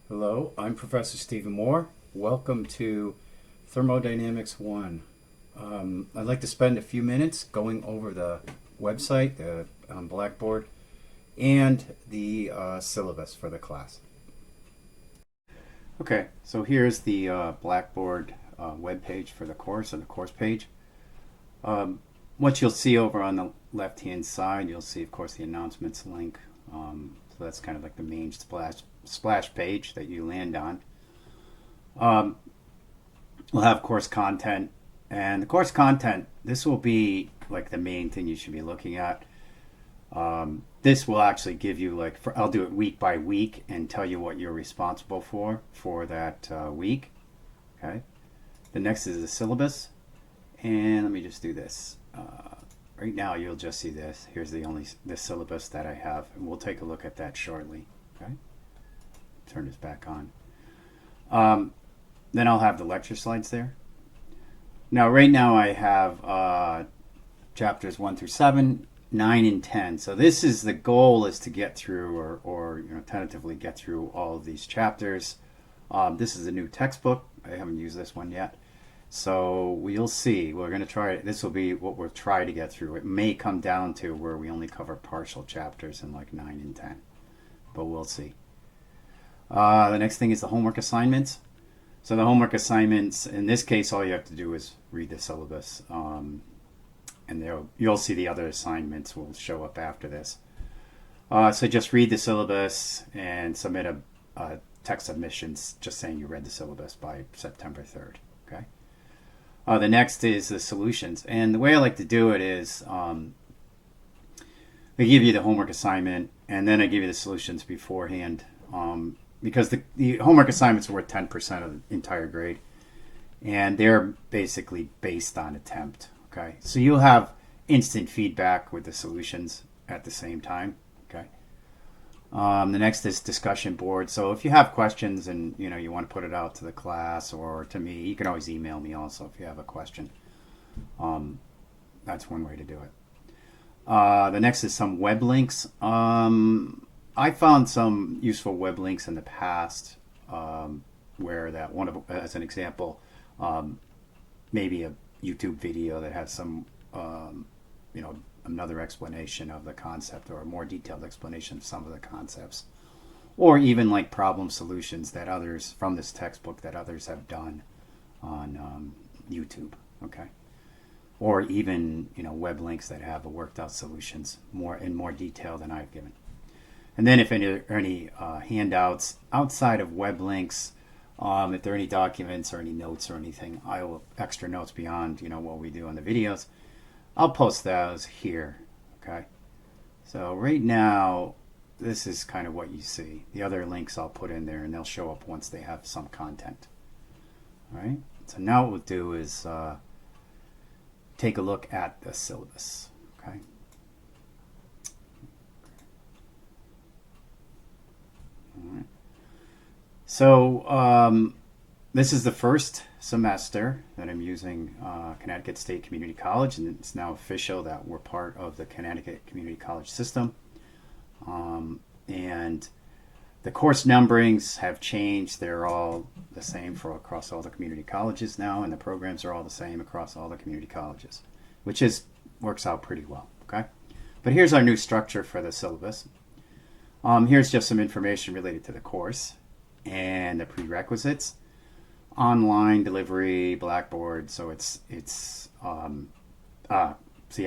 Hello, I'm Professor Stephen Moore. Welcome to Thermodynamics 1. I'd like to spend a few minutes going over the website on Blackboard and the syllabus for the class. Okay, so here's the Blackboard web page for the course, or the course page. What you'll see over on the left-hand side, you'll see, of course, the announcements link. So that's kind of like the main splash page that you land on. We'll have course content, and the course content, this will be like the main thing you should be looking at. This will actually give you I'll do it week by week and tell you what you're responsible for that week. Okay. The next is the syllabus, and let me just do this. Right now you'll just see this. Here's the syllabus that I have, and we'll take a look at that shortly. Okay. Turn this back on. Then I'll have the lecture slides there. Now, right now I have chapters 1 through 7, 9, and 10. So this is the goal, is to get through or tentatively get through all of these chapters. This is a new textbook. I haven't used this one yet. So we'll see. We're going to try. This will be what we'll try to get through. It may come down to where we only cover partial chapters in like 9 and 10. But we'll see. The next thing is the homework assignments. So the homework assignments, in this case, all you have to do is read the syllabus. And you'll see the other assignments will show up after this. So just read the syllabus and submit a text submissions just saying you read the syllabus by September 3rd. Okay. The next is the solutions. And the way I like to do it is they give you the homework assignment, and then I give you the solutions beforehand. Because the homework assignments are worth 10% of the entire grade, and they're basically based on attempt. Okay, so you'll have instant feedback with the solutions at the same time. Okay. The next is discussion board. So if you have questions and you want to put it out to the class or to me, you can always email me also if you have a question. That's one way to do it. The next is some web links. I found some useful web links in the past where that as an example, maybe a YouTube video that has some, another explanation of the concept or a more detailed explanation of some of the concepts, or even like problem solutions that others from this textbook that others have done on YouTube. Okay. Or even web links that have worked out solutions in more detail than I've given. And then if any handouts outside of web links, if there are any documents or any notes or anything, extra notes beyond what we do on the videos, I'll post those here. Okay. So right now, this is kind of what you see. The other links I'll put in there, and they'll show up once they have some content. All right. So now what we'll do is take a look at the syllabus. Okay. So this is the first semester that I'm using Connecticut State Community College, and it's now official that we're part of the Connecticut Community College system. And the course numberings have changed. They're all the same across all the community colleges now, and the programs are all the same across all the community colleges, which works out pretty well. Okay, but here's our new structure for the syllabus. Here's just some information related to the course and the prerequisites. Online delivery, Blackboard. So see,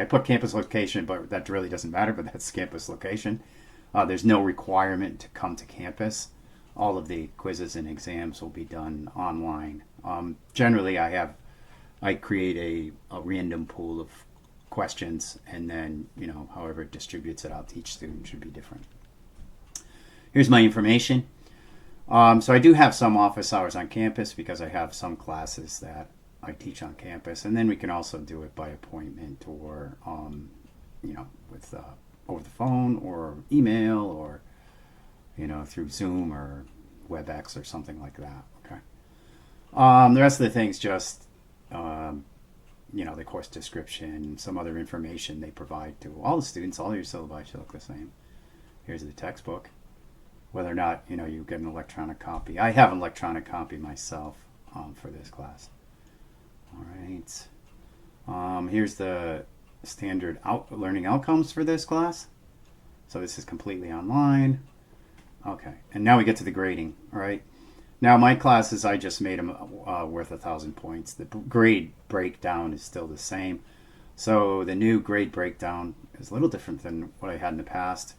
I put campus location, but that really doesn't matter, but that's campus location. There's no requirement to come to campus. All of the quizzes and exams will be done online. Generally, I create a random pool of questions, and then, however it distributes it out to each student should be different. Here's my information. So I do have some office hours on campus because I have some classes that I teach on campus, and then we can also do it by appointment or, with over the phone or email or, through Zoom or WebEx or something like that. Okay. The rest of the things just, the course description, some other information they provide to all the students. All your syllabi should look the same. Here's the textbook. whether or not you get an electronic copy. I have an electronic copy myself for this class. All right. Here's the standard learning outcomes for this class. So this is completely online. Okay, and now we get to the grading. All right. Now my classes, I just made them worth 1,000 points. The grade breakdown is still the same. So the new grade breakdown is a little different than what I had in the past.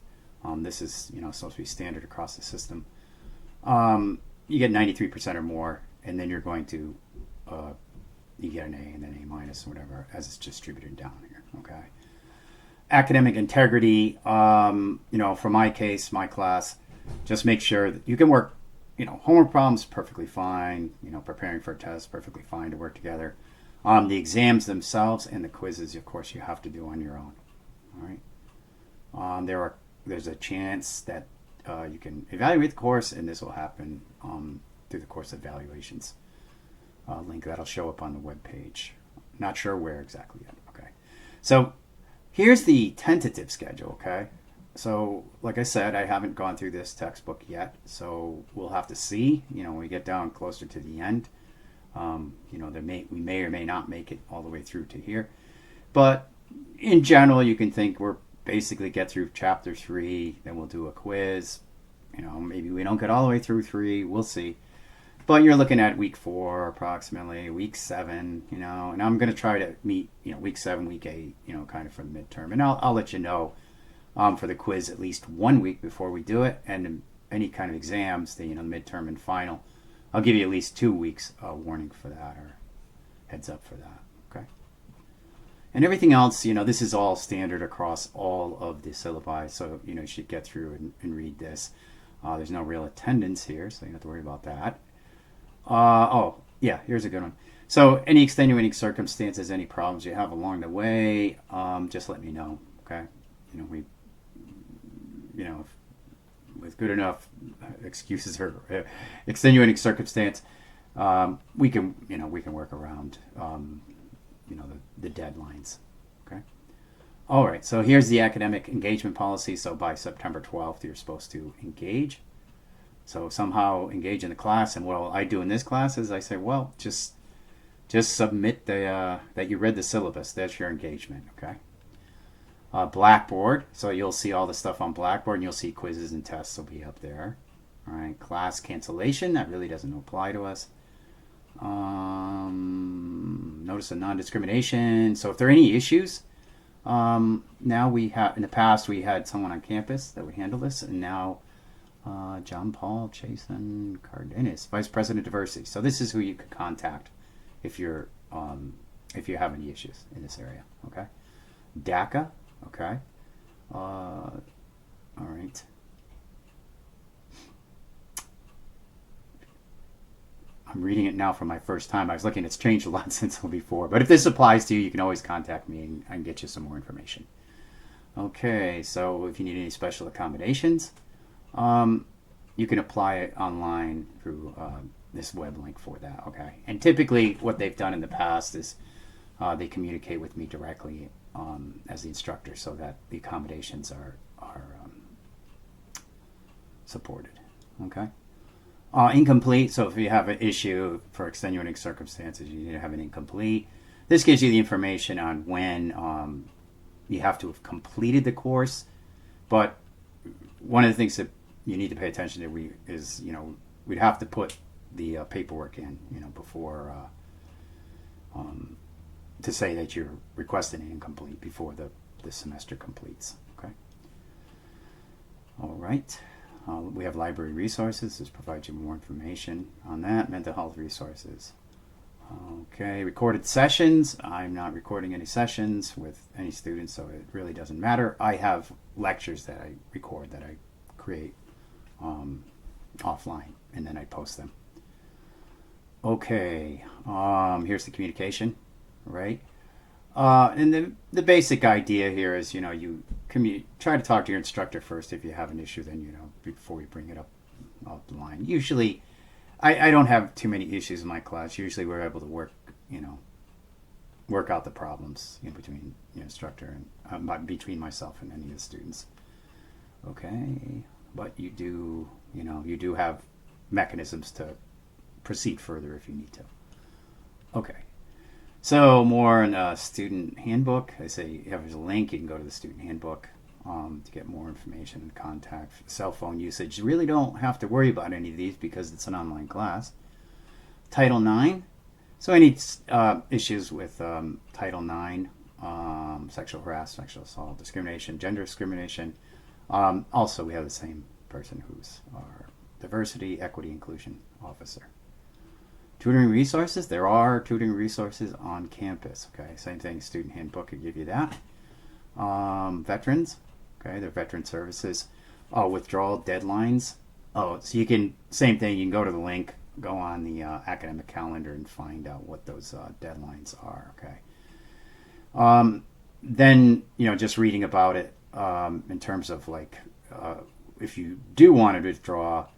This is supposed to be standard across the system. You get 93% or more, and then you're going to you get an A and then A minus, whatever, as it's distributed down here. Okay. Academic integrity. For my case, my class, just make sure that you can work. Homework problems perfectly fine. Preparing for a test perfectly fine to work together. The exams themselves and the quizzes, of course, you have to do on your own. All right. There's a chance that you can evaluate the course, and this will happen through the course evaluations link that'll show up on the web page. Not sure where exactly yet. Okay. So here's the tentative schedule. Okay. So like I said, I haven't gone through this textbook yet, so we'll have to see. When we get down closer to the end. We may or may not make it all the way through to here, but in general, you can think we're basically get through chapter 3, then we'll do a quiz. Maybe we don't get all the way through 3. We'll see. But you're looking at week 4, approximately week 7. And I'm going to try to meet week 7, week 8. Kind of for the midterm, and I'll let you know for the quiz at least 1 week before we do it, and any kind of exams, the midterm and final. I'll give you at least 2 weeks warning for that, or heads up for that. Okay. And everything else, this is all standard across all of the syllabi, so you should get through and read this. There's no real attendance here, so you don't have to worry about that. Here's a good one. So any extenuating circumstances, any problems you have along the way, just let me know. Okay. With good enough excuses or extenuating circumstance, we can work around the deadlines. Okay. All right. So here's the academic engagement policy. So by September 12th, you're supposed to engage. So somehow engage in the class. And what I do in this class is I say, well, just submit that you read the syllabus. That's your engagement. Okay. Blackboard, so you'll see all the stuff on Blackboard, and you'll see quizzes and tests will be up there. All right, class cancellation, that really doesn't apply to us. Notice of non-discrimination. So if there are any issues, now we have, in the past we had someone on campus that would handle this, and now John Paul Chasen Cardenas, Vice President Diversity. So this is who you could contact if you have any issues in this area. Okay, DACA. Okay. All right. I'm reading it now for my first time. I was looking, it's changed a lot since before. But if this applies to you, you can always contact me and I can get you some more information. Okay, so if you need any special accommodations, you can apply it online through this web link for that. Okay. And typically what they've done in the past is they communicate with me directly as the instructor, so that the accommodations are supported. Okay. Incomplete. So if you have an issue for extenuating circumstances, you need to have an incomplete. This gives you the information on when you have to have completed the course. But one of the things that you need to pay attention to is we'd have to put the paperwork in before to say that you're requesting an incomplete before the semester completes. Okay. All right. We have library resources. This provides you more information on that. Mental health resources. Okay. Recorded sessions. I'm not recording any sessions with any students, so it really doesn't matter. I have lectures that I record, that I create offline, and then I post them. Okay. Here's the communication. Right? And the basic idea here is, you try to talk to your instructor first. If you have an issue, then, before you bring it up the line. Usually, I don't have too many issues in my class. Usually we're able to work out the problems between the instructor and between myself and any of the students. Okay. but you do, you do have mechanisms to proceed further if you need to. Okay. So more in a student handbook. I say if there's a link, you can go to the student handbook to get more information and contact. Cell phone usage. You really don't have to worry about any of these because it's an online class. Title IX. So any issues with Title IX, sexual harassment, sexual assault, discrimination, gender discrimination. Also, we have the same person who's our diversity, equity, inclusion officer. Tutoring resources. There are tutoring resources on campus. Okay, same thing. Student handbook could give you that. Veterans. Okay, they're veteran services. Withdrawal deadlines. So you can, same thing. You can go to the link, go on the academic calendar, and find out what those deadlines are. Okay. Then just reading about it in terms of like if you do want to withdraw.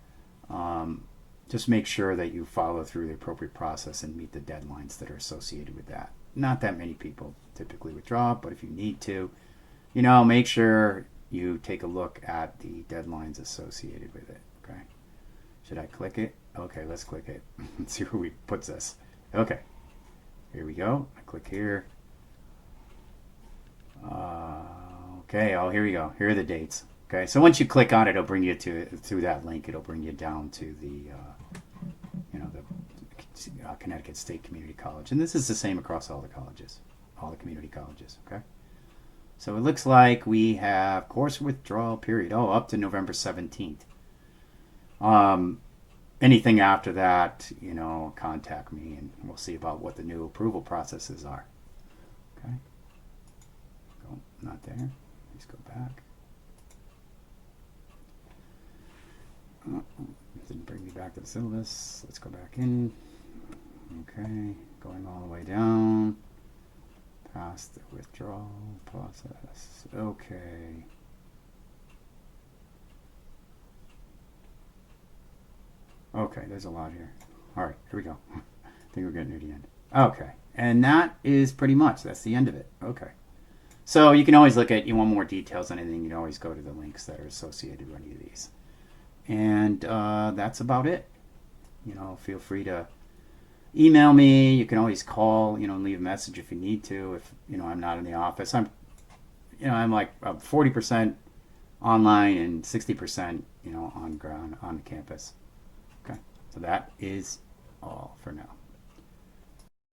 Just make sure that you follow through the appropriate process and meet the deadlines that are associated with that. Not that many people typically withdraw, but if you need to, make sure you take a look at the deadlines associated with it. Okay. Should I click it? Okay, let's click it. Let's see where we puts this. Okay. Here we go. I click here. Okay. Here we go. Here are the dates. Okay, so once you click on it, it'll bring you through that link. It'll bring you down to the Connecticut State Community College, and this is the same across all the colleges, all the community colleges. Okay, so it looks like we have course withdrawal period. Up to November 17th. Anything after that, contact me, and we'll see about what the new approval processes are. Okay, not there. Let's go back. Didn't bring me back to the syllabus. Let's go back in. Okay, going all the way down past the withdrawal process. Okay. Okay, there's a lot here. All right, here we go. I think we're getting near the end. Okay, and that is pretty much, that's the end of it. Okay. So you can always look at, you want more details on anything, you can always go to the links that are associated with any of these. And that's about it. Feel free to email me. You can always call, and leave a message if you need to. If, I'm not in the office. I'm like 40% online and 60%, on ground, on the campus. Okay. So that is all for now.